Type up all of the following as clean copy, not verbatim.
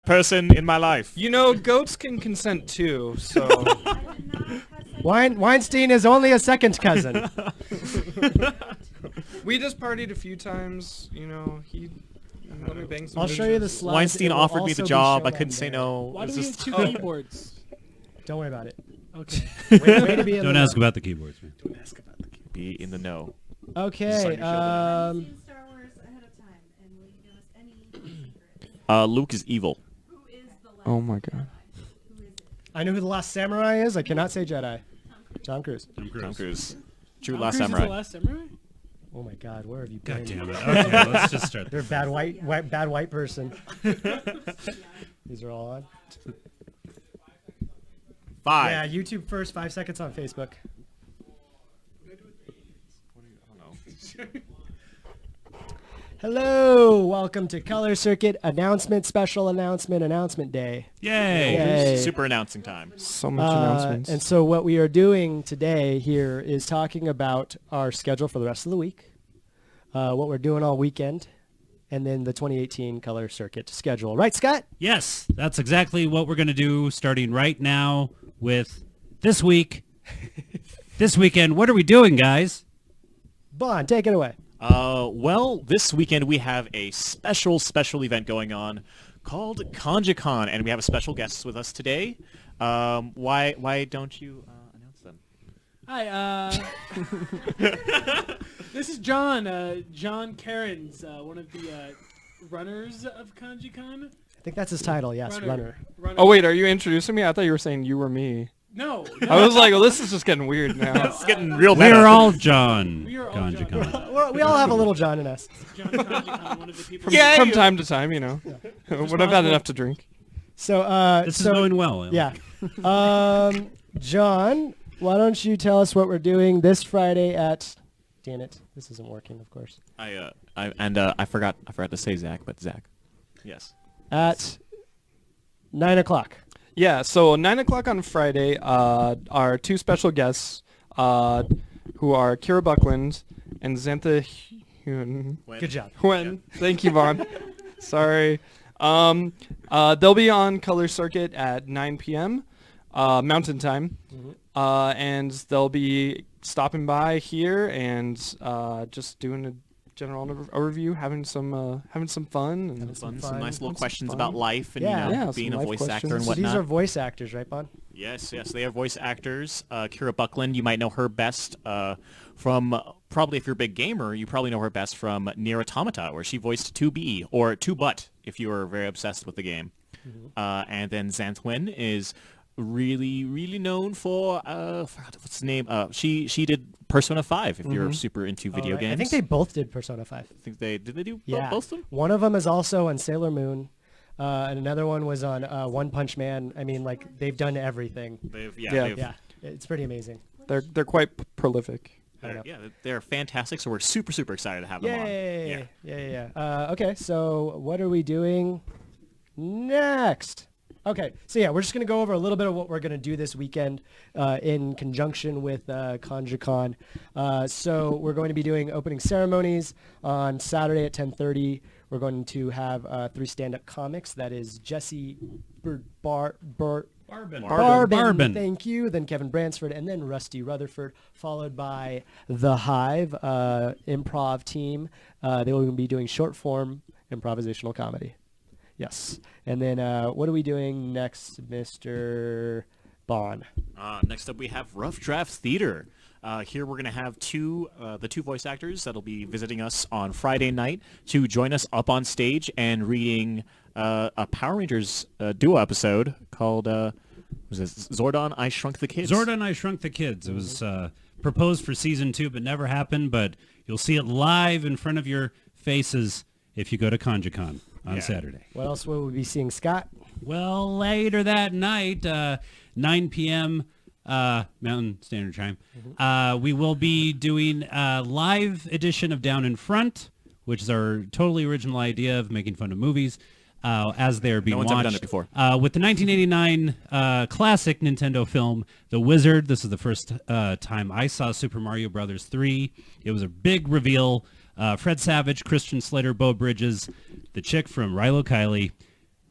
person in my life. You know, goats can consent too, so... Weinstein is only a second cousin. We just partied a few times, you know, he... let me bang some I'll show you the bitches. slides. Weinstein It will offered me the also be job. shown I couldn't on say there. no. Why It's do we have just- two keyboards? Don't worry about it. Okay. Way to be in Don't the ask know. about the keyboards, man. Don't ask about the be in the know. Okay. Starting to show I've seen Star Wars ahead of time, and will you give us any secrets? Luke is evil. Who is the last Oh my god. Jedi? Who is it? I know who the last samurai is. I cannot say Jedi. Tom Cruise. Tom Cruise. True Tom Last Cruise is Samurai. the Last Samurai? Oh my God, where have you been? God damn it. Okay, let's just start. They're a bad white person. These are all on. 5. Yeah, YouTube first, 5 seconds on Facebook. Hello, welcome to Color Circuit Special Announcement Day. Yay! Yay. Super announcing time. So much announcements. And so what we are doing today here is talking about our schedule for the rest of the week, what we're doing all weekend, and then the 2018 Color Circuit schedule. Right, Scott? Yes, that's exactly what we're going to do starting right now with this week. This weekend, what are we doing, guys? Bond, take it away. Well, this weekend we have a special event going on called Conjikan, and we have a special guest with us today. Why don't you announce them? Hi, this is John. John Cairns, one of the runners of Conjikan. I think that's his title, yes, runner. Oh wait, are you introducing me? I thought you were saying you were me. No. I was like, well, this is just getting weird now. It's getting real We meta. are all John. We are all Conjikan. We all have a little John in us. John Conjikan, one of the people. From time to time, you know. When I've had enough to drink. So, This is going well. yeah. John, why don't you tell us what we're doing this Friday at... Damn it, this isn't working, of course. I forgot to say Zach, but Zach. Yes. At 9 o'clock. Yeah, so 9 o'clock on Friday, our two special guests, who are Kira Buckland and Xantha Huen. Good job. Huen. Thank you, Vaughn. Sorry. They'll be on Color Circuit at 9 p.m. Mountain Time, and they'll be stopping by here and just doing a general overview, having some fun, and Some nice little some questions fun. about life and Yeah. Yeah, being some a life voice actor and questions. So whatnot. these are voice actors, right, Bon? Yes, they are voice actors. Kira Buckland, you might know her best from, probably if you're a big gamer, you probably know her best from Nier Automata, where she voiced 2B, or 2Butt, if you are very obsessed with the game. And then Xanthuin is really known for, I forgot what's the name, she did Persona 5, if you're super into video Right. games. I think they both did Persona 5. did they do Yeah. both of them? One of them is also on Sailor Moon, and another one was on One Punch Man. I mean, like, they've done everything. Yeah. Yeah, it's pretty amazing. They're quite prolific. They're fantastic, so we're super excited to have them on. Yay! Yeah. Okay, so what are we doing next? Okay, so yeah, we're just going to go over a little bit of what we're going to do this weekend in conjunction with Conjikan. So we're going to be doing opening ceremonies on Saturday at 10:30. We're going to have 3 stand-up comics. That is Jesse Barbin, thank you. Then Kevin Bransford, and then Rusty Rutherford, followed by The Hive improv team. They will be doing short-form improvisational comedy. Yes. And then what are we doing next, Mr. Bond? Next up, we have Rough Draft Theater. Here we're going to have the two voice actors that'll be visiting us on Friday night to join us up on stage and reading a Power Rangers duo episode called was it Zordon, I Shrunk the Kids? Zordon, I Shrunk the Kids. It was proposed for season 2, but never happened. But you'll see it live in front of your faces if you go to Conjikan on Saturday. What else will we be seeing, Scott? Well, later that night, 9 p.m. Mountain Standard Time, we will be doing a live edition of Down in Front, which is our totally original idea of making fun of movies as they're being watched. No one's ever done it before. With the 1989 classic Nintendo film, The Wizard. This is the first time I saw Super Mario Brothers 3. It was a big reveal. Fred Savage, Christian Slater, Bo Bridges, the chick from Rilo Kiley.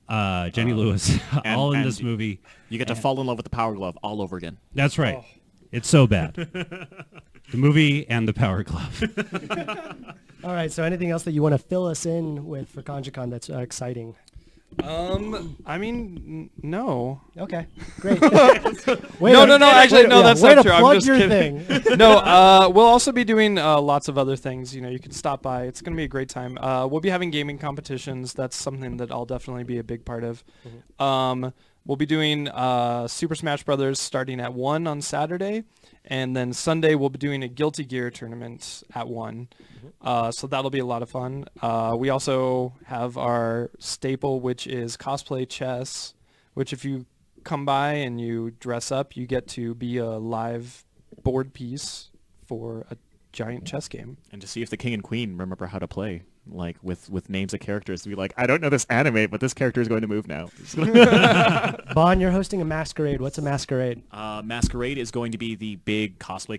Jenny Lewis, all in and this movie. You get to fall in love with the Power Glove all over again. That's right. It's so bad. The movie and the Power Glove. All right. So anything else that you want to fill us in with for Conjikan that's exciting? I mean, no. Okay, great. No, actually, no, that's way not to true. I'm plug just your kidding. thing. No, we'll also be doing lots of other things. You know, you can stop by. It's going to be a great time. We'll be having gaming competitions. That's something that I'll definitely be a big part of. We'll be doing Super Smash Brothers starting at 1 on Saturday. And then Sunday, we'll be doing a Guilty Gear tournament at 1. So that'll be a lot of fun. We also have our staple, which is cosplay chess, which if you come by and you dress up, you get to be a live board piece for a giant chess game. And to see if the king and queen remember how to play, like with names of characters, to be like, I don't know this anime, but this character is going to move now. Bon, you're hosting a masquerade. What's a masquerade? Masquerade is going to be the big cosplay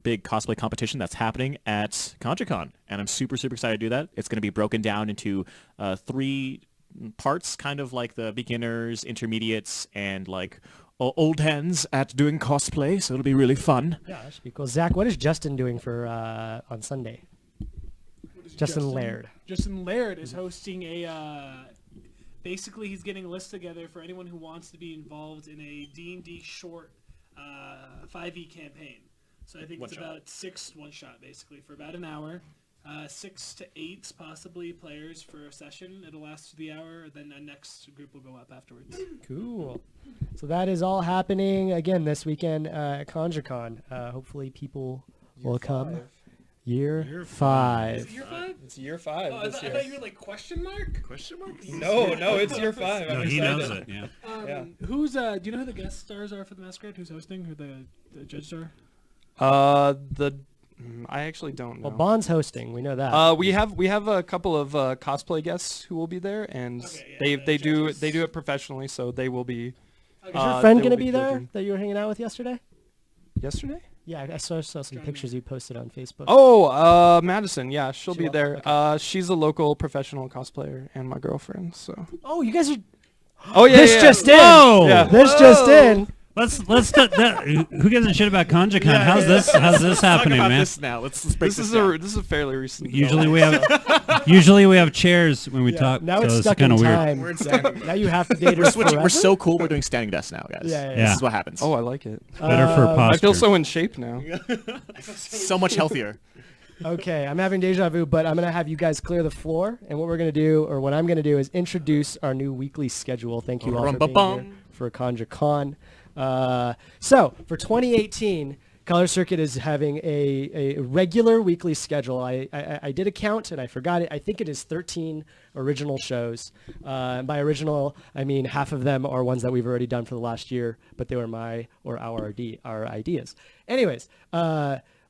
big cosplay competition that's happening at Conjikan, and I'm super excited to do that. It's going to be broken down into 3 parts, kind of like the beginners, intermediates, and like old hands at doing cosplay. So it'll be really fun. Yeah, that should be cool. Zach, what is Justin doing for on Sunday? Justin Laird. Justin Laird is hosting a. Basically, he's getting a list together for anyone who wants to be involved in a D&D short 5e campaign. So I think it's about 6 one-shot, basically, for about an hour. 6 to 8 possibly players for a session. It'll last through the hour. Then the next group will go up afterwards. Cool. So that is all happening again this weekend at Conjikan. Hopefully people will come. Year 5. Is it year 5? It's year 5 Oh, I thought you were like question mark? Question mark? No, it's year 5. No, he knows it. Yeah. Who's do you know who the guest stars are for the masquerade? Who's hosting? Who the judges are? I actually don't know. Well, Bon's hosting. We know that. We have a couple of cosplay guests who will be there, and they do it professionally, so they will be. Is your friend they going to will be there judging. that you were hanging out with yesterday? Yesterday? Yeah, I saw some pictures you posted on Facebook. Oh, Madison. Yeah, she'll She be will? there. Okay. She's a local professional cosplayer and my girlfriend. So. Oh, you guys are... Oh yeah. This yeah. just in! Whoa! Yeah. This just in! Let's who gives a shit about Conjikan? How's this happening, Talk about man? this now. Let's break This down. is a fairly recent. Usually we have chairs when we talk. Now so it's it's stuck kind in of weird. time. We're Yeah, now you have to date her We're switching. forever? We're so cool. We're doing standing desks now, guys. Yeah. This is what happens. Oh, I like it. Better for posture. I feel so in shape now. So much healthier. Okay, I'm having deja vu, but I'm going to have you guys clear the floor. And what we're going to do, or what I'm going to do, is introduce our new weekly schedule. Thank you all for being here for Conjikan. So, for 2018, Color Circuit is having a regular weekly schedule. I did a count, and I forgot it. I think it is 13 original shows. By original, I mean half of them are ones that we've already done for the last year, but they were our ideas. Anyways,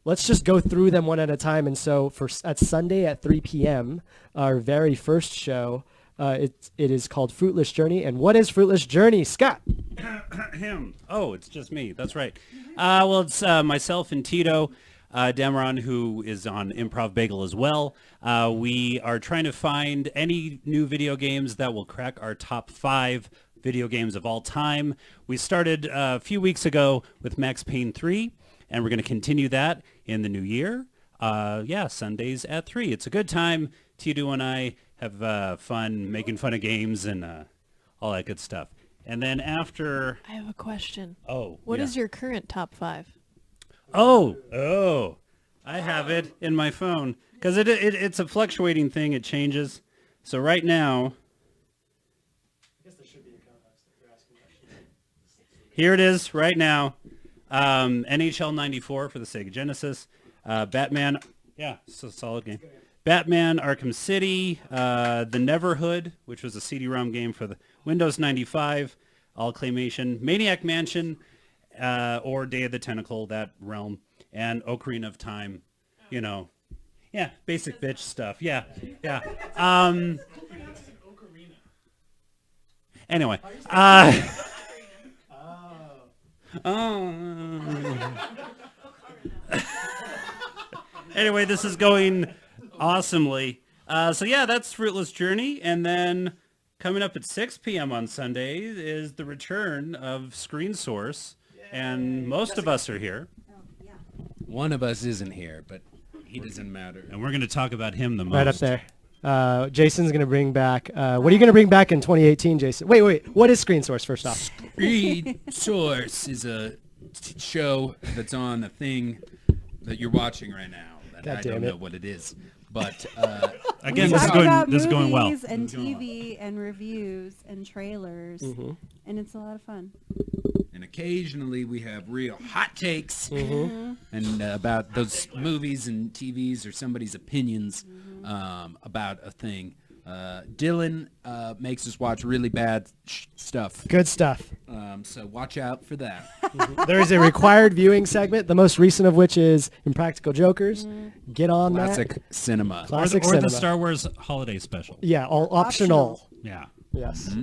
let's just go through them one at a time. And so at Sunday at 3 p.m., our very first show, it is called Fruitless Journey. And what is Fruitless Journey, Scott? Him. Oh, it's just me. That's right. Well, it's myself and Tito Dameron, who is on Improv Bagel as well. We are trying to find any new video games that will crack our top 5 video games of all time. We started a few weeks ago with Max Payne 3, and we're going to continue that in the new year. Sundays at 3. It's a good time. Tito and I have fun making fun of games and all that good stuff. And then after... I have a question. Oh, What yeah. is your current top 5? Oh, I have it in my phone because it's a fluctuating thing. It changes. So right now, here it is right now. NHL 94 for the Sega Genesis. Batman. Yeah, it's a solid game. Batman Arkham City. The Neverhood, which was a CD-ROM game for the Windows 95. All claymation. Maniac Mansion. Or Day of the Tentacle, that realm. And Ocarina of Time. You know. Yeah, basic bitch stuff. Yeah. Anyway. Anyway, this is going awesomely. So yeah, that's Fruitless Journey. And then coming up at 6 p.m. on Sunday is the return of Screen Source, and most of us are here. Oh, yeah. One of us isn't here, but he doesn't matter. And we're going to talk about him the most. Right up there. Jason's going to bring back, what are you going to bring back in 2018, Jason? Wait, what is Screen Source first off? Screen Source is a show that's on a thing that you're watching right now. That God I damn don't it. know what it is. But Again, We this is talk going, about this is going well. movies and This is going well. TV and reviews and trailers, and it's a lot of fun. and occasionally we have real hot takes and about those movies and TVs or somebody's opinions about a thing. Dylan makes us watch really bad stuff. Good stuff. So watch out for that. There is a required viewing segment, the most recent of which is Impractical Jokers. Get on Classic cinema. Or Classic the cinema. Star Wars holiday special. Yeah, all optional. Yeah. Yes.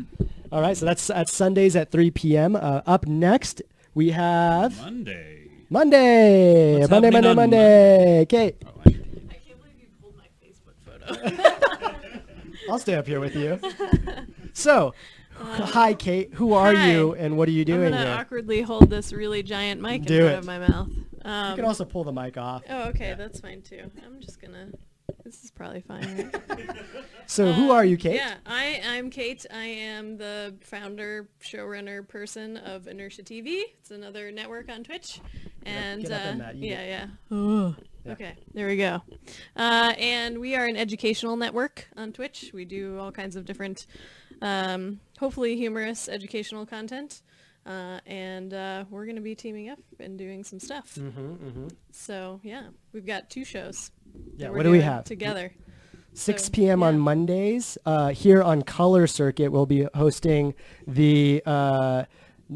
All right, so that's at Sundays at 3 p.m. Up next, we have Monday. Monday. What's Monday. happening on Kate, Oh, I can't believe you pulled my Facebook photo. I'll stay up here with you. So, hi, Kate. Who are Hi. you, and what are you I'm doing gonna here? awkwardly hold this really giant mic Do in front it. of my mouth. You can also pull the mic off. Oh, okay, that's fine too. I'm just gonna. This is probably fine. Right? So, who are you, Kate? Yeah, I'm Kate. I am the founder, showrunner, person of Inertia TV. It's another network on Twitch. And get up on that, you yeah. Okay, there we go. And we are an educational network on Twitch. We do all kinds of different, hopefully humorous educational content. And we're going to be teaming up and doing some stuff. So, yeah, we've got 2 shows. Yeah, that what we're do we doing have? Together. 6 So, p.m. on yeah. Mondays. Here on Color Circuit, we'll be hosting the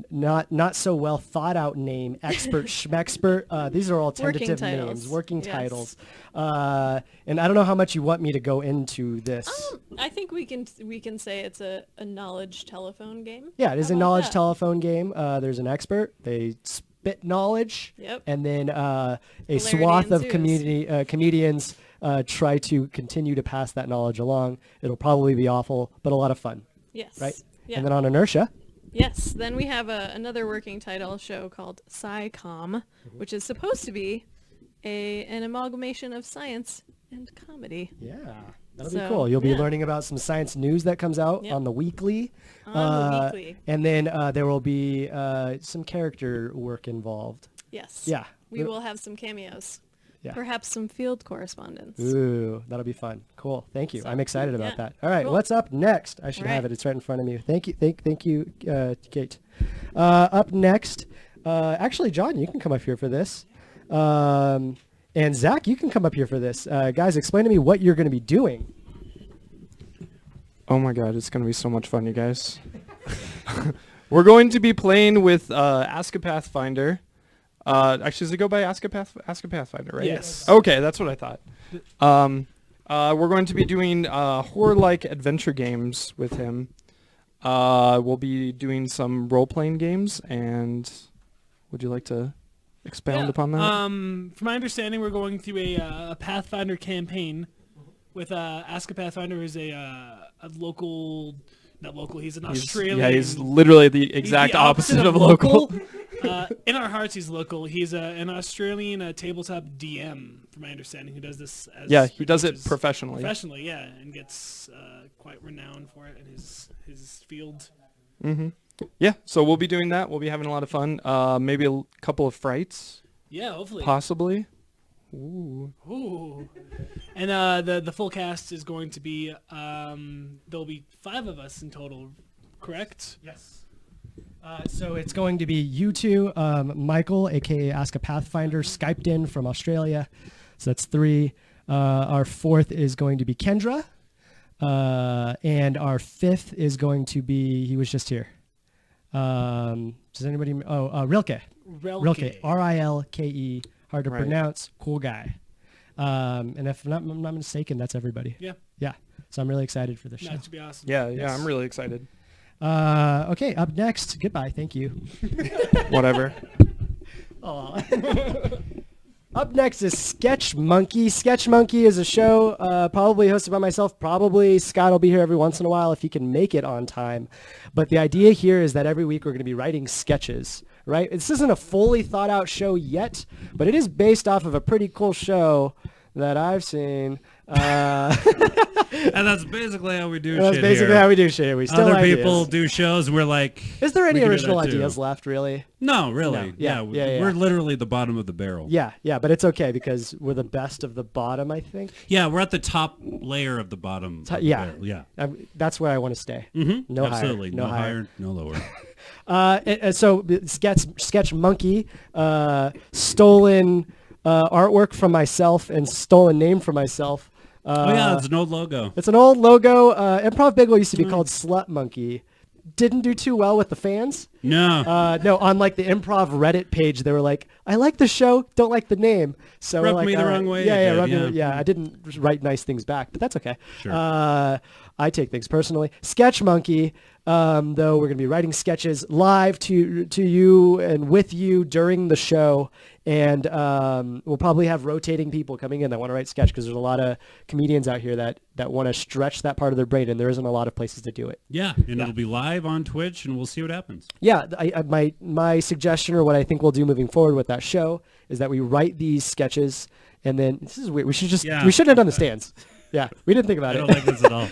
not so well thought out name, Expert Schmexpert. These are all tentative names, working Yes. titles. And I don't know how much you want me to go into this. I think we can say it's a knowledge telephone game. Yeah, it is How a about knowledge that? telephone game. There's an expert. They spit knowledge. Yep. And then a Hilarity swath of ensues. comedians try to continue to pass that knowledge along. It'll probably be awful, but a lot of fun, Yes. right? Yeah. And then on Inertia. Yes. Then we have another working title show called SciComm, which is supposed to be an amalgamation of science and comedy. Yeah, that'll be So, cool. You'll be yeah. learning about some science news that comes out Yep. on the weekly. On the weekly. And then there will be some character work involved. Yes. Yeah. We will have some cameos. Yeah. Perhaps some field correspondence. Ooh, that'll be fun. Cool. Thank you. So, I'm excited about yeah. that. All right, Cool. what's up next? I should have Right. it. It's right in front of me. Thank you. Thank you, Kate. Up next, actually, John, you can come up here for this. And Zach, you can come up here for this. Guys, explain to me what you're going to be doing. Oh my god, it's going to be so much fun, you guys. We're going to be playing with Ask a Pathfinder. Actually, does it go by Ask a Pathfinder, right? Yes. Okay, that's what I thought. We're going to be doing horror-like adventure games with him. We'll be doing some role-playing games, and would you like to expound upon that? From my understanding, we're going through a Pathfinder campaign with Ask a Pathfinder, who's a local, not local. He's an Australian. Yeah, he's literally the He's exact the opposite of local. In our hearts, he's local. He's an Australian tabletop DM, from my understanding, who does this. As Yeah, he does it teaches professionally. Professionally, yeah, and gets quite renowned for it in his field. Yeah, so we'll be doing that. We'll be having a lot of fun. Maybe a couple of frights, Yeah, hopefully. possibly. Ooh. Ooh. And the full cast is going to be there'll be 5 of us in total, correct? Yes. So it's going to be you two, Michael, aka Ask a Pathfinder, Skyped in from Australia. So that's 3. Our 4th is going to be Kendra. And our 5th is going to be, he was just here. Does anybody, Rilke. Rilke. R-I-L-K-E. Hard to Right. pronounce. Cool guy. And if I'm not mistaken, that's everybody. Yeah. Yeah. So I'm really excited for this show. That should be awesome. Yeah, Yes. I'm really excited. Okay, up next. Goodbye. Thank you. Whatever. Aw. Up next is Sketch Monkey. Sketch Monkey is a show probably hosted by myself. Probably Scott will be here every once in a while if he can make it on time. But the idea here is that every week we're going to be writing sketches, right? This isn't a fully thought out show yet, but it is based off of a pretty cool show that I've seen. And that's basically how we do That's shit basically here. how we do shit. We still Other ideas. people do shows. We're like, Is there any we can do original that too. ideas left, really? No, really. No. Yeah, yeah. We're literally the bottom of the barrel. Yeah, but it's okay because we're the best of the bottom, I think. Yeah, we're at the top layer of the bottom. Of the Yeah. barrel. Yeah. That's where I want to stay. Mm-hmm. No Absolutely. higher. No higher. No lower. So Sketch Monkey, stolen artwork from myself and stolen name from myself. Oh yeah, it's an old logo. It's an old logo. Improv Bagel used to be called Slut Monkey. Didn't do too well with the fans. No. No, on like the Improv Reddit page, they were like, "I like the show, don't like the name." So we're Rubbed like, me the all wrong right. way, Yeah, it yeah, did, yeah. I didn't write nice things back, but that's okay. Sure. I take things personally. Sketch Monkey, though, we're gonna be writing sketches live to you and with you during the show, and we'll probably have rotating people coming in that want to write sketch because there's a lot of comedians out here that want to stretch that part of their brain, and there isn't a lot of places to do it. Yeah, and it'll be live on Twitch, and we'll see what happens. Yeah, my suggestion or what I think we'll do moving forward with that show is that we write these sketches, and then this is weird. We shouldn't have done the stands. Yeah, we didn't think about I it. don't like this at all.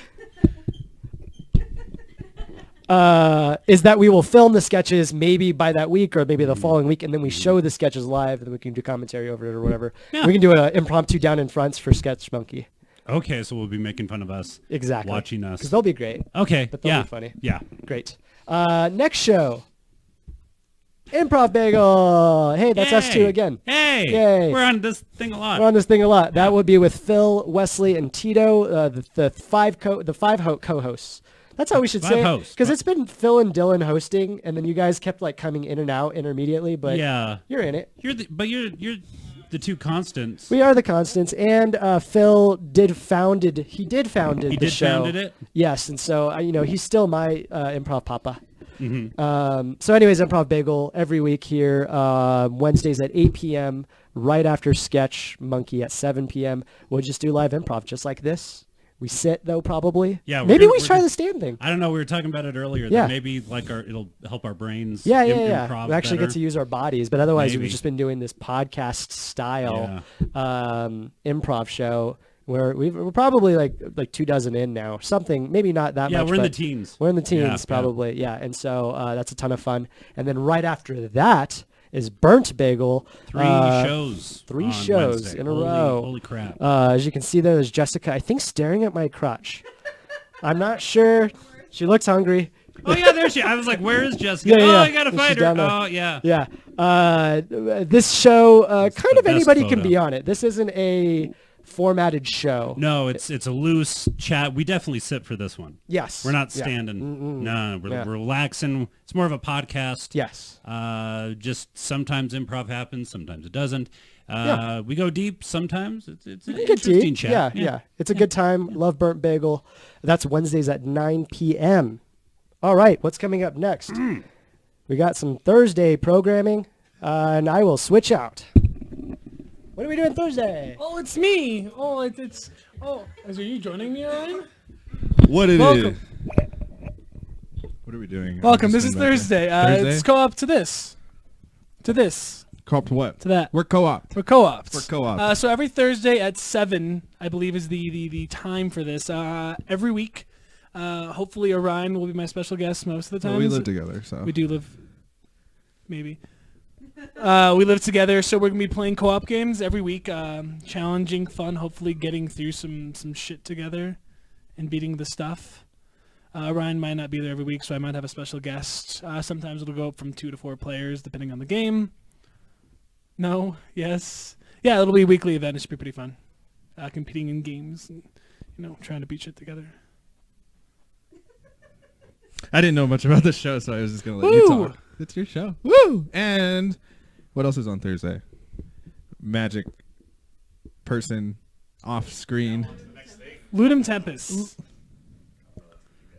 Is that we will film the sketches maybe by that week or maybe the following week, and then we show the sketches live, and then we can do commentary over it or whatever. Yeah. We can do an impromptu down in fronts for Sketch Monkey. Okay, so we'll be making fun of us. Exactly. Watching us. Because they'll be great. Okay. But they'll yeah. be funny. Yeah. Great. Next show. Improv Bagel. Hey, that's us two again. Hey. Yay. We're on this thing a lot. We're on this thing a lot. That would be with Phil, Wesley, and Tito, the five co-hosts. That's how we should Five say it. hosts. Because it's been Phil and Dylan hosting, and then you guys kept like coming in and out intermediately, but Yeah. you're in it. You're the two constants. We are the constants, and Phil did founded the show. Founded it? Yes, and so he's still my improv papa. Mm-hmm. So anyways, Improv Bagel every week here, Wednesdays at 8 p.m., right after Sketch Monkey at 7 p.m. We'll just do live improv just like this. We sit, though, probably. Yeah, Maybe we we're try just- the stand thing. I don't know. We were talking about it earlier. Yeah. That maybe like it'll help our brains. Yeah. Improv We actually better. get to use our bodies, but otherwise Maybe. we've just been doing this podcast style improv show where we're probably like 24 in now. Something, maybe not that much. Yeah, we're in the but teens. We're in the teens, Yeah, probably. Yeah. And so that's a ton of fun. And then right after that is Burnt Bagel. Three shows. Three on shows Wednesday. in a row. Holy crap. As you can see there's Jessica, I think, staring at my crotch. I'm not sure. She looks hungry. Oh yeah, there she. I was like, where is Jessica? Yeah, yeah. Oh, I gotta She's find her. down there. Oh yeah. Yeah. This show, kind the of best anybody can photo. be on it. This isn't a formatted show. No, it's a loose chat. We definitely sit for this one. Yes. We're not Yeah. standing. No, we're Yeah. relaxing. It's more of a podcast. Yes. Just sometimes improv happens, sometimes it doesn't. Yeah. We go deep sometimes. It's an We get interesting deep. chat. Yeah. It's a good time. Love Burnt Bagel. That's Wednesdays at 9 p.m. All right. What's coming up next? We got some Thursday programming, and I will switch out. What are we doing Thursday? Oh, it's me. Oh, it's. Oh, are you joining me, Ryan? What it is? Welcome. What are we doing? Welcome. I'm This just is in back Thursday. there. Thursday? It's co-op to this. To this. Co-op to what? To that. We're co-op. We're co-ops. We're co-op. So every Thursday at 7, I believe, is the time for this. Every week. Hopefully Orion will be my special guest most of the time. Well, we live together, so. We do live. Maybe. We live together, so we're going to be playing co-op games every week. Challenging, fun, hopefully getting through some shit together and beating the stuff. Ryan might not be there every week, so I might have a special guest. Sometimes it'll go up from 2 to 4 players, depending on the game. No? Yes? Yeah, it'll be a weekly event. It should be pretty fun. Competing in games and, trying to beat shit together. I didn't know much about the show, so I was just going to let you Woo! talk. It's your show. Woo! And what else is on Thursday? Magic person off screen. Ludum Tempest.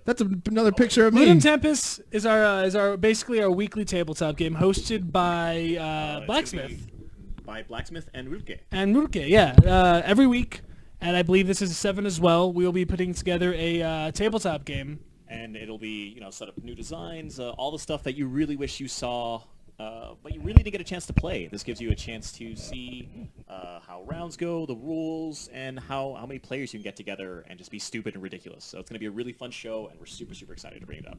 That's another picture of me. Ludum Tempest is our basically our weekly tabletop game hosted by Blacksmith. by Blacksmith and Rutke. And Rutke, yeah. Every week, and I believe this is 7 as well, we will be putting together a tabletop game. And it'll be, set up new designs, all the stuff that you really wish you saw, but you really didn't get a chance to play. This gives you a chance to see how rounds go, the rules, and how many players you can get together and just be stupid and ridiculous. So it's going to be a really fun show, and we're super, super excited to bring it up.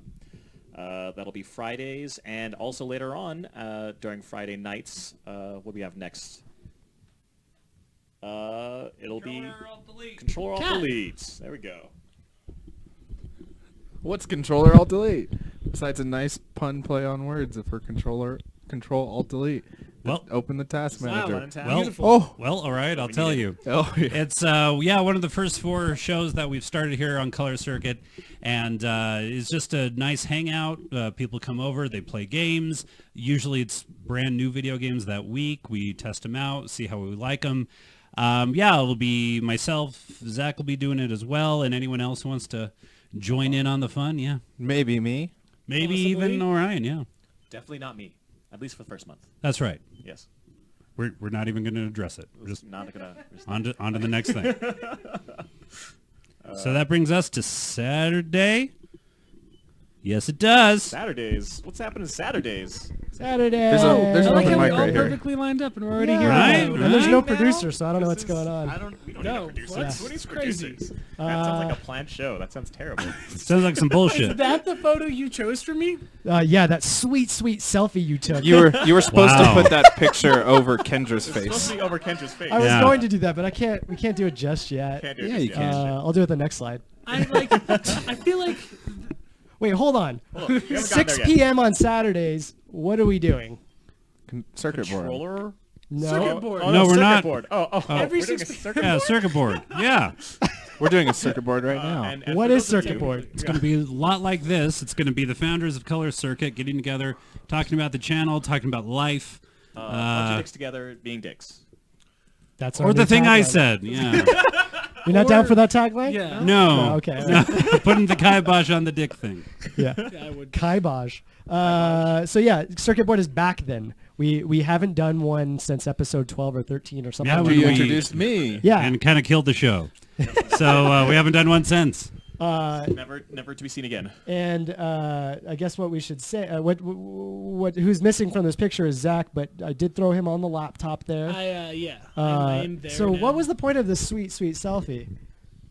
That'll be Fridays, and also later on, during Friday nights, what do we have next? It'll be Controller Alt Delete. There we go. What's Controller Alt Delete? Besides a nice pun play on words for Control Alt Delete. Well, open the task manager. Well, all right, I'll tell you. Oh, yeah. It's one of the first 4 shows that we've started here on Color Circuit, and it's just a nice hangout. People come over, they play games. Usually it's brand new video games that week. We test them out, see how we like them. It'll be myself, Zach will be doing it as well, and anyone else who wants to join in on the fun, yeah. Maybe me. Maybe Possibly. even Orion, yeah. Definitely not me, at least for the first month. That's right. Yes. We're not even going to address it. We're just Not gonna. on to the next thing. So that brings us to Saturday. Yes, it does. Saturdays. What's happening Saturdays? Saturday. There's I an like open how we mic all right here. perfectly lined up and we're already here. Right, And there's no right. producer, so I don't know what's going on. We don't No, need a producer. what? Who needs Crazy. producers? That sounds like a planned show. That sounds terrible. Sounds like some bullshit. Is that the photo you chose for me? Yeah, that sweet selfie you took. You were supposed Wow. to put that picture over Kendra's It's supposed face. to be over Kendra's face. I was Yeah. going to do that, but we can't do it just yet. Can't do it Yeah, just you yet. can. I'll do it the next slide. I feel like Wait, hold on. Hold on, we haven't gotten 6 there yet. p.m. on Saturdays. What are we doing? Circuit board. Controller? No. circuit board. Oh, No, we're circuit not. Board. Every we're doing a 6 circuit Yeah, board? circuit board. Yeah. We're doing a circuit board right now. And What for is those of circuit you- board? It's going to be a lot like this. It's going to be the founders of Color Circuit getting together, talking about the channel, talking about life. Bunch of dicks together being dicks. That's our Or the new thing I tagline. said. Yeah. You're not down for that tagline? Yeah. No. Oh, okay. all right. Putting the kibosh on the dick thing. Yeah. I would. Kibosh. So yeah, circuit board is back then. We haven't done one since episode 12 or 13 or something. Yeah, like we- You that. introduced me. Yeah. And kind of killed the show. So we haven't done one since. Never to be seen again. And I guess what we should say, who's missing from this picture is Zach, but I did throw him on the laptop there. I'm there So now. what was the point of this sweet selfie?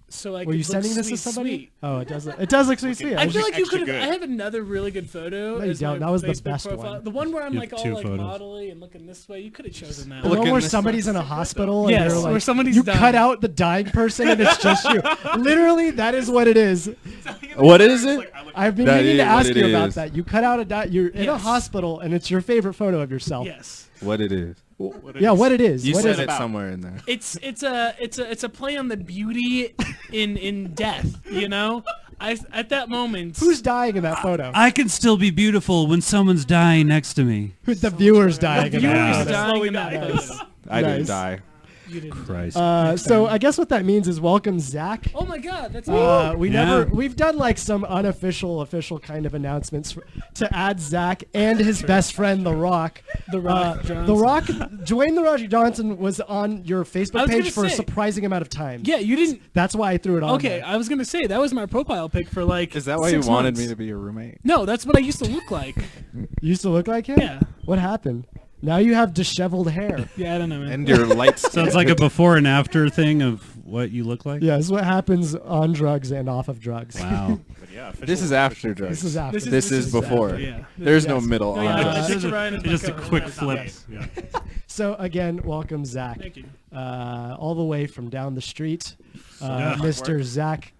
So I Were you could look sending this to sweet, somebody? sweet. Oh, it does. It does look sweet. Sweet. I feel like you extra could have. good. I have another really good photo. No, you as don't. my That was the Facebook best profile. one. The one where I'm You like have all 2 like photos. modelly and looking this way. You could have chosen that. The Look one in where this somebody's in a hospital Yes, and they're where like, somebody's you dying. cut out the dying person and it's just you. Literally, that is what it is. What is it? I've been That meaning to is what ask it you about is. that. You cut out you're in a Yes. hospital and it's your favorite photo of yourself. Yes. What it is? Yeah, what it is. You What said is it about? somewhere in there. It's a play on the beauty in death. You know, at that moment. Who's dying in that photo? I can still be beautiful when someone's dying next to me. The viewer's dying in viewers that Yeah. photo. dying in that photo. I didn't Nice. die. You didn't. Christ. So I guess what that means is welcome Zach. Oh my God, that's We've done like some official kind of announcements to add Zach and his best friend The Rock. The Rock Johnson. The Rock, Dwayne The Rock Johnson was on your I Facebook was page gonna for a say. surprising amount of time. Yeah, you didn't. That's why I threw it on. Okay, there. I was gonna say that was my profile pic for like. Is that why you 6 wanted months. me to be your roommate? No, that's what I used to look like. You used to look like him? Yeah. What happened? Now you have disheveled hair. Yeah, I don't know, man. And your light skin. So it's like a before and after thing of what you look like? Yeah, this is what happens on drugs and off of drugs. Wow. But yeah, official- This is after drugs. This is after. This is before. after, yeah. There's no Yes. middle No, on yeah, this. I picture Ryan as my Just a cover. quick That's flip. nice. Yeah. So again, welcome Zach. Thank you. All the way from down the street, Yeah. Mr. Zach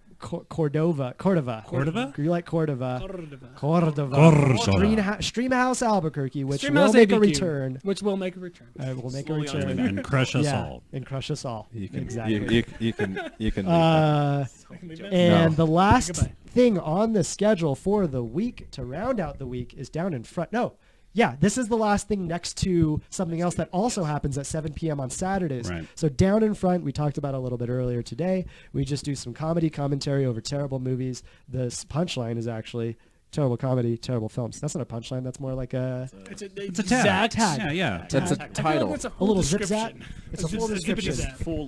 Cordova. Cordova? You like Cordova? Cordova. Streamhouse Albuquerque, which Streamhouse will make a ABQ, return. Which will make a return. Will make a Slowly on return. its way And crush us Yeah, all. and crush us all. You can, exactly. you can. And the last Goodbye. thing on the schedule for the week to round out the week is down in front. No. Yeah, this is the last thing next to something else that also happens at 7 p.m. on Saturdays. Right. So down in front, we talked about a little bit earlier today. We just do some comedy commentary over terrible movies. The punchline is actually terrible comedy, terrible films. That's not a punchline. That's more like a It's a tag. Tag. Yeah, yeah. That's a I feel like title. that's a a whole little zip description. zap. It's a full description. Full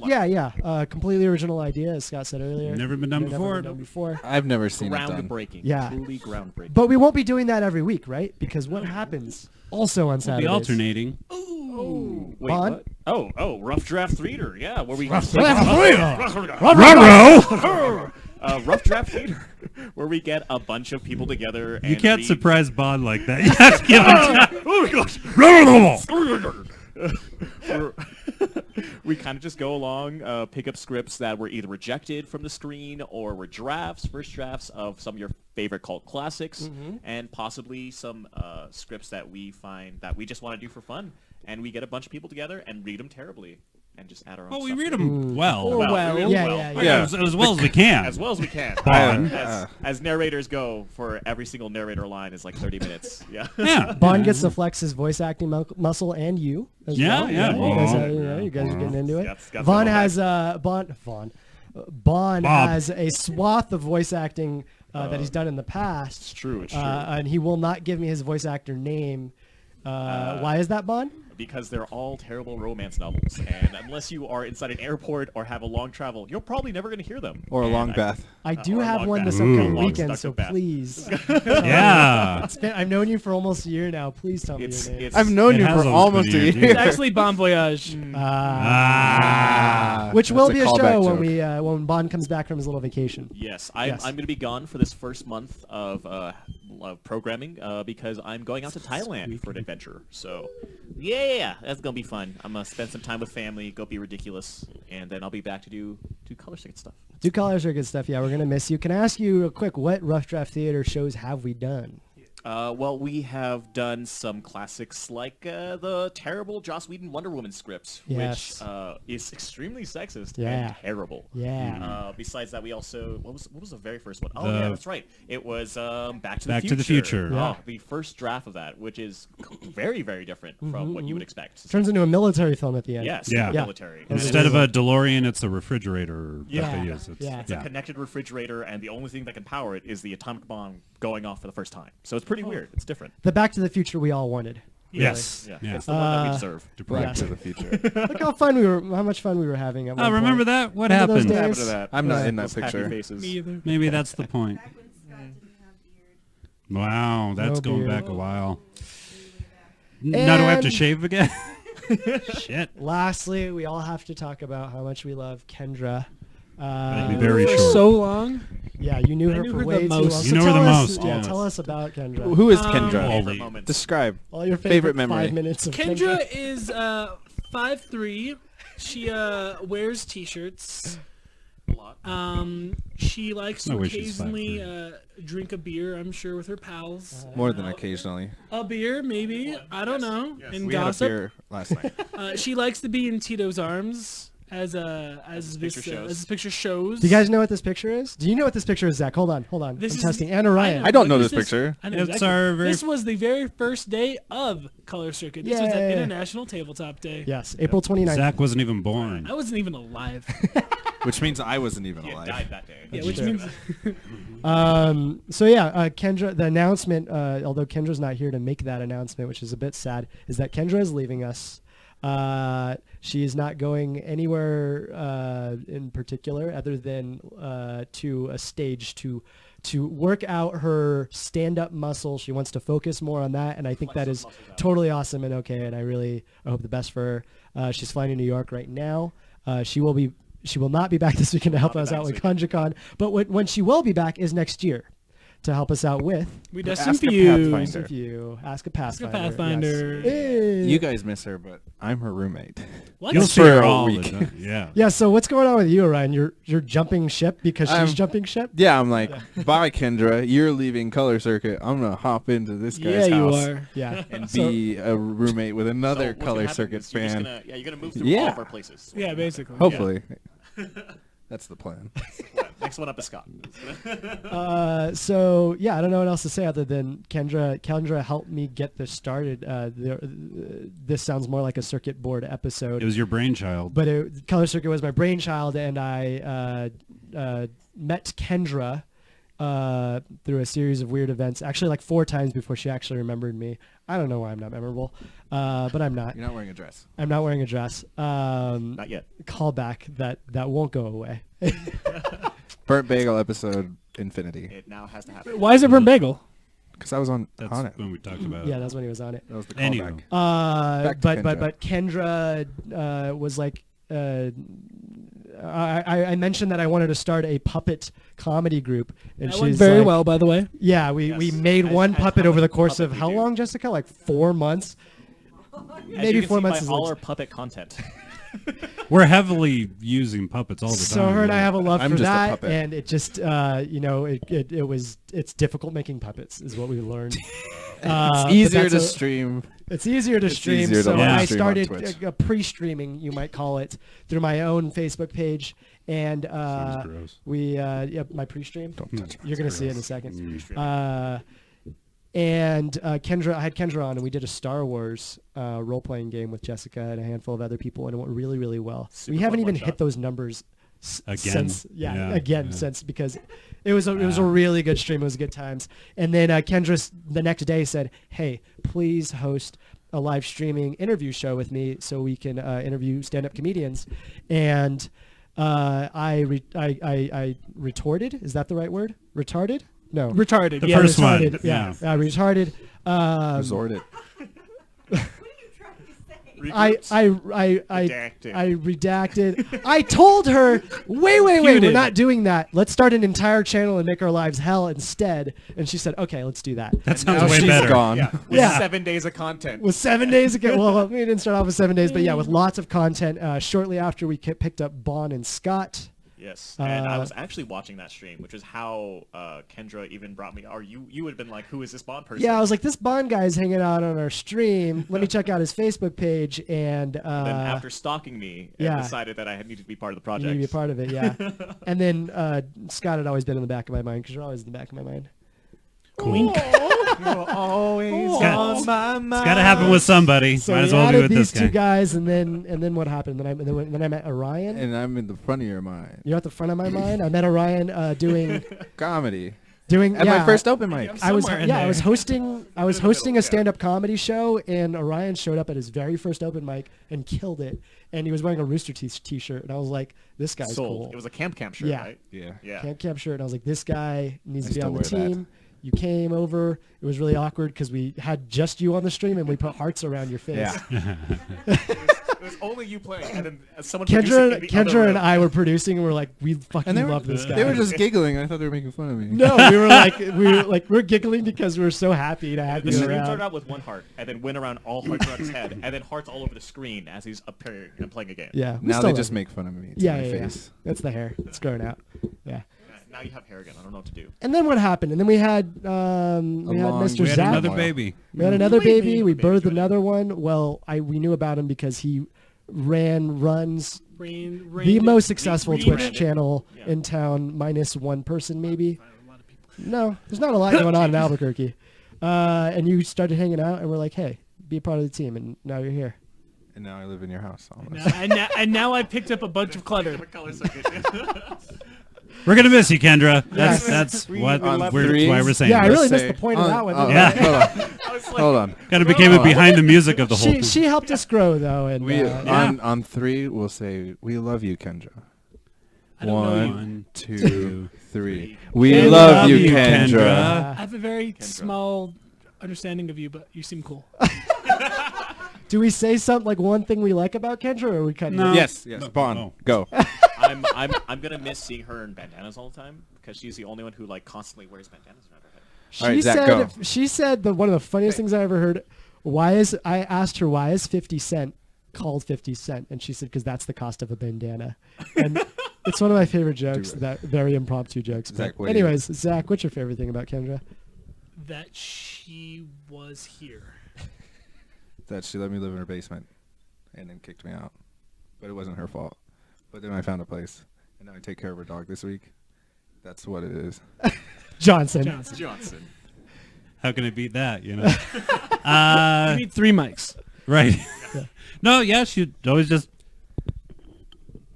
Completely original idea, as Scott said earlier. Never been done before. Been done before. I've never seen it done. groundbreaking. Yeah. Truly groundbreaking. But we won't be doing that every week, right? Because what happens also on We'll Saturdays? be alternating. Wait, Bond? what? Oh, rough draft theater. Yeah, where we rough draft theater, where we get a bunch of people together. And You can't read- surprise Bond like that. You have to give him time. We kind of just go along, pick up scripts that were either rejected from the screen or were first drafts of some of your favorite cult classics, and possibly some scripts that we find that we just want to do for fun. And we get a bunch of people together and read them terribly and just add our own Well, we stuff read to it. them well. We read 'em Yeah, well. yeah, yeah. Yeah. As well as we can. As well as we can. Bond. As narrators go, for every single narrator line is like 30 minutes. Yeah. Yeah. Bond gets to flex his voice acting muscle, and you as Yeah, well. yeah. You guys are getting into it. Scott's Vaughn got has Bond Bob. has a swath of voice acting that he's done in the past. It's true. It's true. And he will not give me his voice actor name. Why is that, Bond? Because they're all terrible romance novels, and unless you are inside an airport or have a long travel, you're probably never going to hear them. Or a And long bath. I do or a have long one this bath. upcoming Long weekend, so seductive bath. please. Yeah. I've known you for almost a year now. Please tell me It's, your name. it's I've known It you has for almost almost been a a year, year. It's actually Bon Voyage. Which will be a callback show when joke. when Bond comes back from his little vacation. Yes, I'm Yes. going to be gone for this first month of programming because I'm going out to Thailand for an adventure. So, yeah, that's going to be fun. I'm going to spend some time with family, go be ridiculous, and then I'll be back to do color circuit stuff. Do colors are good stuff. Yeah, we're gonna miss you. Can I ask you real quick, what Rough Draft Theater shows have we done? Well, we have done some classics like the terrible Joss Whedon Wonder Woman script, Yes. which is extremely sexist Yeah. and terrible. Yeah. Besides that, we also what was the very first one? Oh The- yeah, that's right. It was Back to Back the to the Future. Yeah. Oh, the first draft of that, which is very very different from what you would expect. Turns into a military film at the end. Yes, Yeah. the military. Yeah. Instead of a DeLorean, it's a refrigerator Yeah. that they use. It's, Yeah. It's a connected refrigerator, and the only thing that can power it is the atomic bomb going off for the first time. So it's pretty weird. It's different. The Back to the Future we all wanted. Yes. Yeah, Yeah. it's the one that we deserve. Back to the Future. Look how fun we were. How much fun we were having. At Oh, one remember point. that? What Remember those happened? days? What happened to that? I'm not in that Those happy picture. faces. Me either. Maybe that's the point. Back when Scott didn't have beard. Wow, that's No going beard. back a while. Now do I have to And- shave again? Shit. Lastly, we all have to talk about how much we love Kendra. That'd be very For short. so long. Yeah, you knew I her knew for her the way too most. long. You So know her tell the us- most, Yeah, yes. tell us about Kendra. Who is Um, Kendra? Favorite moments. Describe. All your favorite memory. 5 minutes of Kendra is 5'3". She wears t-shirts. A lot. She likes I to wish she's occasionally drink a beer, I'm sure, with her pals. More than occasionally. A beer, maybe. I don't know. And We had a gossip. beer last night. She likes to be in Tito's arms, as the this picture shows. as this picture shows. Do you guys know what this picture is? Do you know what this picture is, Zach? Hold on. This I'm is- testing. Anna Ryan. I don't know What this is picture. I know It's exactly. our very This was the very first day of Color Circuit. This was Yay. at International Tabletop Day. Yes, April 29th. Zach wasn't even born. I wasn't even alive. Which means I wasn't even He had alive. died that day. Yeah, which true. means So yeah, Kendra, the announcement, although Kendra's not here to make that announcement, which is a bit sad, is that Kendra is leaving us. She is not going anywhere in particular other than to a stage to work out her stand-up muscle. She wants to focus more on that, and I think that is totally awesome and okay, and I hope the best for her. She's flying to New York right now. She will not be back this weekend to help Not us back out this with Conjikan, but when she will be back is next year to help us out with we destined Ask for a you. Pathfinder. If you Ask a Ask a Pathfinder. Pathfinder. Yes. Hey. You guys miss her, but I'm her roommate. What? You'll Just see for her a all week. the time. Yeah. Yeah, so what's going on with you, Ryan? You're jumping ship because she's I'm- jumping ship? Yeah, I'm like, bye, Kendra. You're leaving Color Circuit. I'm gonna hop into this Yeah, guy's you house are. Yeah. and So- be a roommate with So another what's gonna Color happen Circuit is you're just fan. you're gonna move through Yeah. all of our places. Yeah, basically. Hopefully, that's the plan. Next one up is Scott. So yeah, I don't know what else to say other than Kendra helped me get this started. This sounds more like a circuit board episode. It was your brainchild. But Color Circuit was my brainchild, and I met Kendra through a series of weird events. Actually, like 4 times before she actually remembered me. I don't know why I'm not memorable, but I'm not. You're not wearing a dress. I'm not wearing a dress. Not yet. Callback that won't go away. Burnt bagel episode infinity. It now has to happen. Why is it burnt bagel? Because I was on That's it. when we talked about Yeah, that's when he was on it. That was the Anywho. callback. Back to But Kendra was like, I mentioned that I wanted to start a puppet comedy group, and That she's went very like, well, by the way. Yeah, we Yes. made As- one as puppet how over the much course puppet of we how do. long, Jessica? Like 4 months. As Maybe you can 4 see months by is all like- our puppet content. We're heavily using puppets all the time. So her and I have a love I'm for just a that, puppet. and it just it's difficult making puppets is what we learned. It's But easier that's to a- stream. It's easier to It's stream, easier to so live I stream on started Twitch. pre-streaming, you might call it, through my own Facebook page, and Sounds gross. my pre-stream. Don't touch You're gonna see it in a second. Mm. And Kendra, I had Kendra on, and we did a Star Wars role-playing game with Jessica and a handful of other people, and it went really, really well. Super we haven't fun even one-shot. hit those numbers Again. since Yeah. since because it was a really good stream. It was good times. And then Kendra the next day said, "Hey, please host a live streaming interview show with me so we can interview stand-up comedians." And I retorted. Is that the right word? Retarded? No. Retarded. The yeah. first one. Retarded. Yeah. Retarded. Resort it. What are you trying to say? I redacted. I told her, wait, we're Refuted. not doing that. Let's start an entire channel and make our lives hell instead. And she said, okay, let's do that. That Now sounds way she's better. gone. Yeah. With Yeah. 7 days of content. With 7 days ago, well, we didn't start off with 7 days, but yeah, with lots of content. Shortly after we picked up Bon and Scott. Yes, and I was actually watching that stream, which is how Kendra even brought me. Or you would have been like, "Who is this Bond person?" Yeah, I was like, this Bond guy's hanging out on our stream. Let me check out his Facebook page. And Then after stalking me, yeah. decided that I needed to be part of the you project. need to be a part of it, yeah. And then Scott had always been in the back of my mind because you're always in the back of my mind. Wink. You're always Scott- on my mind. It's got to happen with somebody. So Might we as well be added with these this two guy. guys, and then what happened? Then I met Orion. And I'm in the front of your mind. You're at the front of my mind. I met Orion doing Comedy. yeah, At my first open mic. I was somewhere in I there. was hosting in the a middle, stand-up comedy show, and Orion showed up at his very first open mic and killed it. And he was wearing a Rooster Teeth t-shirt, and I was like, this guy's Sold. cool. It was a camp shirt, Yeah. right? Yeah. Yeah. Camp shirt, and I was like, this guy needs I to be still on the wear that. team. You came over. It was really awkward because we had just you on the stream, and we put hearts around your face. Yeah. It was only you playing, and then someone producing in the other Kendra and room. I were producing, and we're like, we fucking And they were, love this guy. they were just giggling. I thought they were making fun of me. No, we're giggling because we're so happy to have The you stream around. started out with one heart, and then went around all hearts around his head, and then hearts all over the screen as he's appearing and playing a game. Yeah, we Now still they love just you. make fun of me to Yeah, my yeah, yeah. face. That's the hair. It's growing out. Yeah. Now you have hair again. I don't know what to do. And then what happened? And then we had long- Mr. We had Zach. another baby. We had another baby. We Baby's birthed ready. another one. Well, we knew about him because he runs the most successful Twitch rebranded. channel Yeah. in town, minus one person maybe. No, there's not a lot going on in Albuquerque. And you started hanging out, and we're like, hey, be a part of the team, and now you're here. And now I live in your house. Almost. And now I picked up a bunch of clutter. Color circuit. We're gonna miss you, Kendra. Yes. That's what On why threes. we're saying. Yeah, I this. really Say- missed the point of that one. Yeah. Hold on. Kind of became it behind the music of the whole. She helped us grow, though, and We yeah. on 3 we'll say we love you, Kendra. I don't know you. 1, 2, two, 3. We love you, Kendra. I have a very small understanding of you, but you seem cool. Do we say something like one thing we like about Kendra, or are we cutting? No. it? Yes, No, Bond, no. go. I'm gonna miss seeing her in bandanas all the time because she's the only one who like constantly wears bandanas around her head. She All right, Zach, said go. she said that one of the funniest things I ever heard. I asked her why is 50 Cent called 50 Cent, and she said because that's the cost of a bandana. And it's one of my favorite jokes. it. That very impromptu jokes. Zach, But what do you- anyways, Zach, what's your favorite thing about Kendra? That she was here. That she let me live in her basement and then kicked me out. But it wasn't her fault. But then I found a place. And now I take care of her dog this week. That's what it is. Johnson. Johnson. How can I beat that? You know. You need 3 mics. Right. No, yeah, she'd always just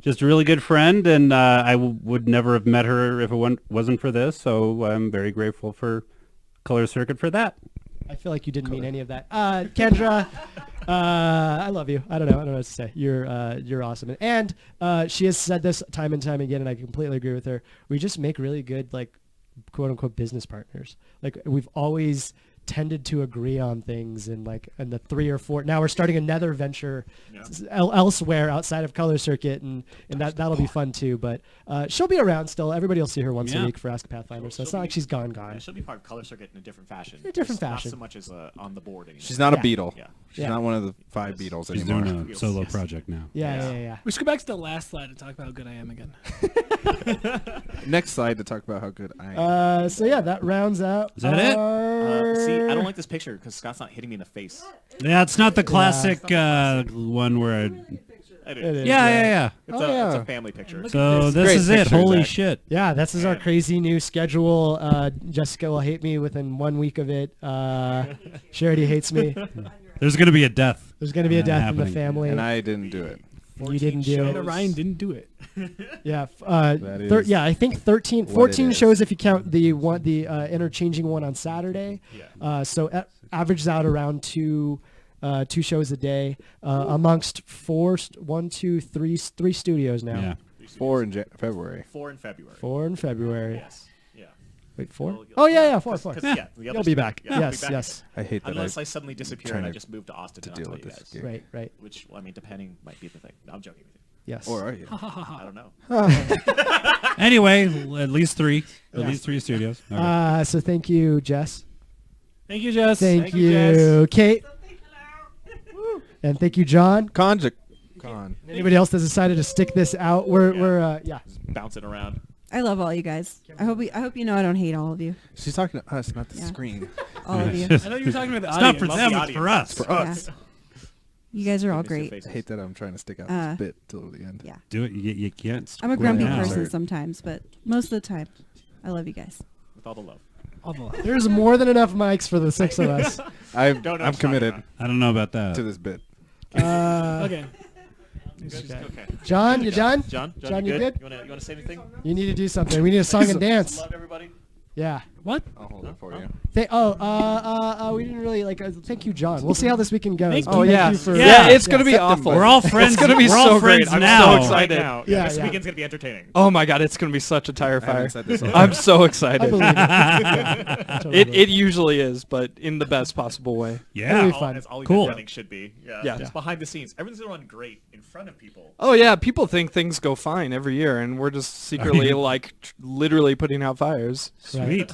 just a really good friend, and I would never have met her if it wasn't for this. So I'm very grateful for Color Circuit for that. I feel like you didn't mean any of that. Kendra, I love you. I don't know what to say. You're awesome. And she has said this time and time again, and I completely agree with her. We just make really good, like, quote unquote business partners. Like, we've always tended to agree on things, and like in the 3 or 4. Now we're starting another venture elsewhere outside of Color Circuit, and that'll be fun too. But she'll be around still. Everybody will see her once a week for Ask Pathfinder, so it's not like she's gone. Yeah, she'll be part of Color Circuit in a different fashion. Fashion. Not so much as on the board anymore. She's not a Beatle. Yeah. She's not one of the 5 Beatles She's anymore. doing a solo project now. Yeah. We should go back to the last slide and talk about how good I am again. Next slide to talk about how good I am. So yeah, that rounds out. Is that it? See, I don't like this picture because Scott's not hitting me in the face. Yeah, it's not the classic one where It It is. is, Yeah. It's a family picture. So this Great is it. picture, Holy Zach. shit. Yeah, this is our crazy new schedule. Jessica will hate me within 1 week of it. She already hates me. There's going to be a death. There's going to be a death in happening. the family. And I didn't do it. You didn't do And it. Ryan didn't do it. Yeah, That is yeah. I think 13, what 14 it shows is. if you count the interchanging one on Saturday. Yeah. So averages out around two shows a day amongst three studios now. Yeah. 4 in February. 4 in February. 4 in February. Yes. Yeah. Wait, 4? Well, Oh yeah, 4. 4. 'Cause, yeah, the You'll others- be back. yeah, I'll be Yes, back. yes. I hate that Unless I suddenly disappear and I trying just moved to Austin to and I'll deal tell with you this guys. game. Right. Which, well, I mean, depending might be the thing. No, I'm joking with you. Yes. Or are you? I don't know. Anyway, at least 3. At least 3 studios. Okay. So thank you, Jess. Thank you, Jess. Thank you, Jess. you, Kate. And thank you, John. Con. Anybody else that's decided to stick this out? We're Bouncing around. I love all you guys. I hope you know I don't hate all of you. She's talking to us, not the Yeah. screen. All of you. I know you were talking about the It's audience. not for Love them, the it's for us. For us. Yeah. You guys are all Give me some great. faces. I hate that I'm trying to stick out Uh, this bit till the end. Yeah. Do it. You can't. I'm a screw grumpy it now. person sometimes, but most of the time, I love you guys. With all the love. All the love. there's more than enough mics for the 6 of us. I'm Don't know I'm what's committed talking I don't know about that. to this bit. Okay. Okay. John, you done? John, John, you you good? good? You wanna say anything? You need to do something. We need a song and dance. Love everybody. Yeah. What? I'll hold it for you. We didn't really thank you, John. We'll see how this weekend goes. Thank but you. you for, Yeah, it's gonna be awful. We're all friends. It's gonna be we're all so great. friends I'm now. so Right excited. now. Yeah, This yeah. weekend's gonna be entertaining. Oh my god, it's gonna be such a tire I haven't fire. said this all I'm so I excited. believe it. Yeah, I totally It believe it usually is, but in the best possible way. Yeah. It'll be fun. As all Cool. event running should be. Yeah. Yeah. Just behind the scenes. Everything's gonna run great in front of people. Oh yeah, people think things go fine every year, and we're just secretly like literally putting out fires. Sweet.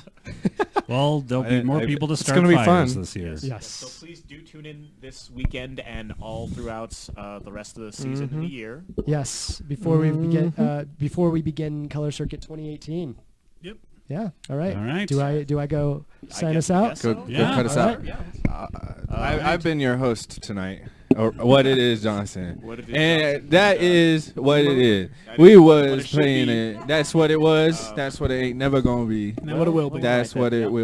Well, there'll be more people to start gonna be fires fun. this year. So Yes. please do tune in this weekend and all throughout the rest of the season and the year. Yes. Before we begin Color Circuit 2018. Yep. Yeah. All right. All right. Do I go sign guess- us out? guess Go, so. go Yeah. cut us All out. right. Yeah. I've been your host tonight. Or what it is, Johnson. What it is, And Johnson. that is what it is. That We is what it was should playing be. it. That's what it was. That's what it ain't never gonna be. Now what it will be. That's what it will